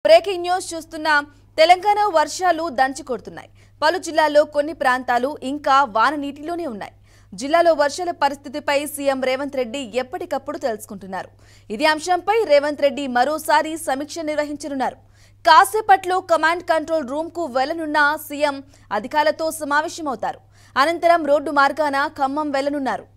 Breaking news చూస్తున్నాం. తెలంగాణ వర్షాలు దంచి కొడుతున్నాయి. పలు జిల్లాల్లో కొన్ని ప్రాంతాలు ఇంకా వాన నీటిలోనే ఉన్నాయి. జిల్లాలో వర్షాల పరిస్థితిపై సీఎం రేవంత్ రెడ్డి ఎప్పటికప్పుడు తెలుసుకుంటున్నారు. ఇదే అంశంపై రేవంత్ రెడ్డి మరోసారి సమీక్ష నిర్వహించనున్నారు. కాసేపట్లో కమాండ్ కంట్రోల్ రూమ్ కు వెళ్లనున్న సీఎం అధికారులతో సమావేశమవుతారు. అనంతరం రోడ్డు మార్గాన ఖమ్మం వెళ్లనున్నారు.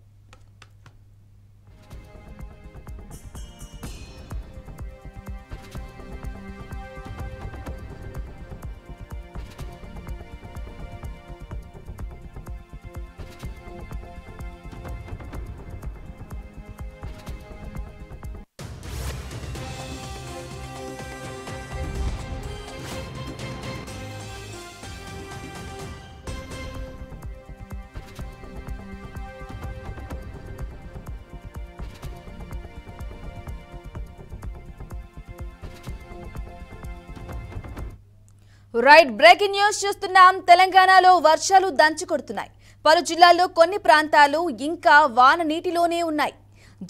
రైట్, బ్రేకింగ్ న్యూస్ చూస్తున్నాం. తెలంగాణలో వర్షాలు దంచి కొడుతున్నాయి. పలు జిల్లాల్లో కొన్ని ప్రాంతాలు ఇంకా వాన నీటిలోనే ఉన్నాయి.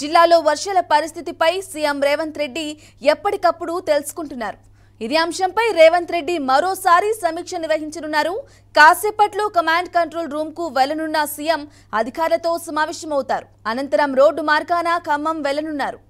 జిల్లాలో వర్షాల పరిస్థితిపై సీఎం రేవంత్ రెడ్డి ఎప్పటికప్పుడు తెలుసుకుంటున్నారు. ఇదే అంశంపై రేవంత్ రెడ్డి మరోసారి సమీక్ష నిర్వహించనున్నారు. కాసేపట్లో కమాండ్ కంట్రోల్ రూమ్ కు వెళ్లనున్న సీఎం అధికారులతో సమావేశమవుతారు. అనంతరం రోడ్డు మార్గాన ఖమ్మం వెళ్లనున్నారు.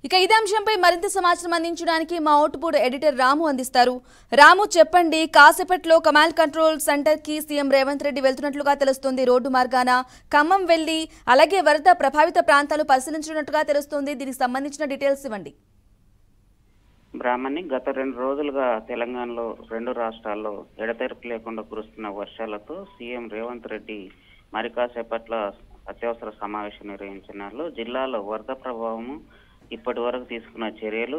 ఇక ఇదే అంశంపై మరింత సమాచారం అందించడానికి మా అవుట్పుట్ ఎడిటర్ రాము అందిస్తారు. రాము, చెప్పండి. కాసేపట్లో కమాండ్ కంట్రోల్ సెంటర్ కి సీఎం రేవంత్ రెడ్డి వెళ్తున్నట్లుగా తెలుస్తుంది. రోడ్డు మార్గాన ఖమ్మం వెళ్లి అలాగే వరద ప్రభావిత ప్రాంతాలు పరిశీలించినట్టుగా తెలుస్తుంది. దీనికి సంబంధించిన డీటెయిల్స్ ఇవ్వండి. బ్రాహ్మణి, గత 2 రోజులుగా తెలంగాణలో 2 రాష్ట్రాల్లో ఎడతెరిపి లేకుండా కురుస్తున్న వర్షాలతో సీఎం రేవంత్ రెడ్డి మరి కాసేపట్ల అత్యవసర సమావేశం నిర్వహించినారు. జిల్లాలో వరద ప్రభావము, ఇప్పటి వరకు తీసుకున్న చర్యలు,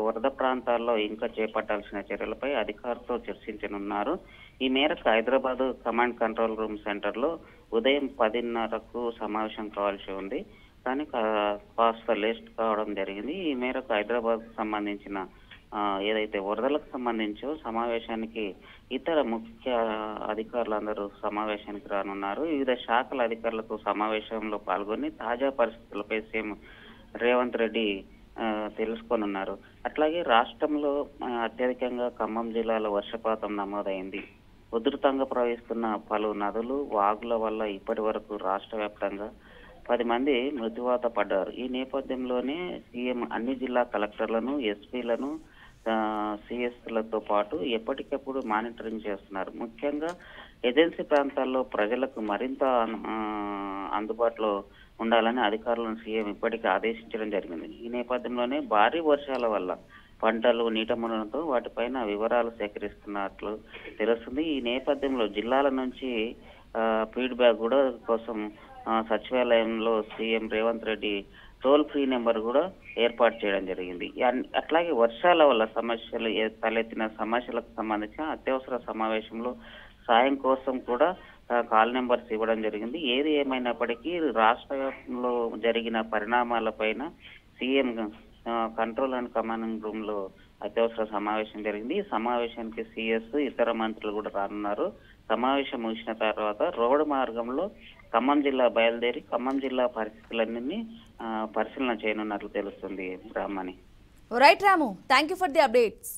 వరద ప్రాంతాల్లో ఇంకా చేపట్టాల్సిన చర్యలపై అధికారులతో చర్చించనున్నారు. ఈ మేరకు హైదరాబాద్ కమాండ్ కంట్రోల్ రూమ్ సెంటర్లో ఉదయం 10:30కు సమావేశం కావాల్సి ఉంది. కానీ కాస్త లేట్ కావడం జరిగింది. ఈ మేరకు హైదరాబాద్కు సంబంధించిన ఏదైతే వరదలకు సంబంధించో సమావేశానికి ఇతర ముఖ్య అధికారులందరూ సమావేశానికి రానున్నారు. వివిధ శాఖల అధికారులతో సమావేశంలో పాల్గొని తాజా పరిస్థితులపై సీఎం రేవంత్ రెడ్డి తెలుసుకోనున్నారు. అట్లాగే రాష్ట్రంలో అత్యధికంగా ఖమ్మం జిల్లాలో వర్షపాతం నమోదైంది. ఉధృతంగా ప్రవహిస్తున్న పలు నదులు, వాగుల వల్ల ఇప్పటి వరకు రాష్ట్ర వ్యాప్తంగా 10 మంది మృత్యువాత పడ్డారు. ఈ నేపథ్యంలోనే సీఎం అన్ని జిల్లా కలెక్టర్లను, ఎస్పీలను, సిఎస్లతో పాటు ఎప్పటికప్పుడు మానిటరింగ్ చేస్తున్నారు. ముఖ్యంగా ఏజెన్సీ ప్రాంతాల్లో ప్రజలకు మరింత అందుబాటులో ఉండాలని అధికారులను సీఎం ఇప్పటికే ఆదేశించడం జరిగింది. ఈ నేపథ్యంలోనే భారీ వర్షాల వల్ల పంటలు నీట మునడంతో వాటిపైన వివరాలు సేకరిస్తున్నట్లు తెలుస్తుంది. ఈ నేపథ్యంలో జిల్లాల నుంచి ఫీడ్బ్యాక్ కూడా కోసం సచివాలయంలో CM Revanth Reddy toll free number కూడా ఏర్పాటు చేయడం జరిగింది. అట్లాగే వర్షాల వల్ల తలెత్తిన సమస్యలకు సంబంధించిన అత్యవసర సమావేశంలో సాయం కోసం కూడా కాల్ నెంబర్స్ ఇవ్వడం జరిగింది. ఏది ఏమైనప్పటికీ రాష్ట్రంలో జరిగిన పరిణామాలపైన CM control and command room లో అత్యవసర సమావేశం జరిగింది. ఈ సమావేశానికి సిఎస్, ఇతర మంత్రులు కూడా రానున్నారు. సమావేశం ముగిసిన తర్వాత రోడ్డు మార్గంలో ఖమ్మం జిల్లా బయలుదేరి ఖమ్మం జిల్లా పరిస్థితులన్నీ పరిశీలన చేయనున్నట్లు తెలుస్తుంది. Brahmani. Right Ramu, thank you for the updates.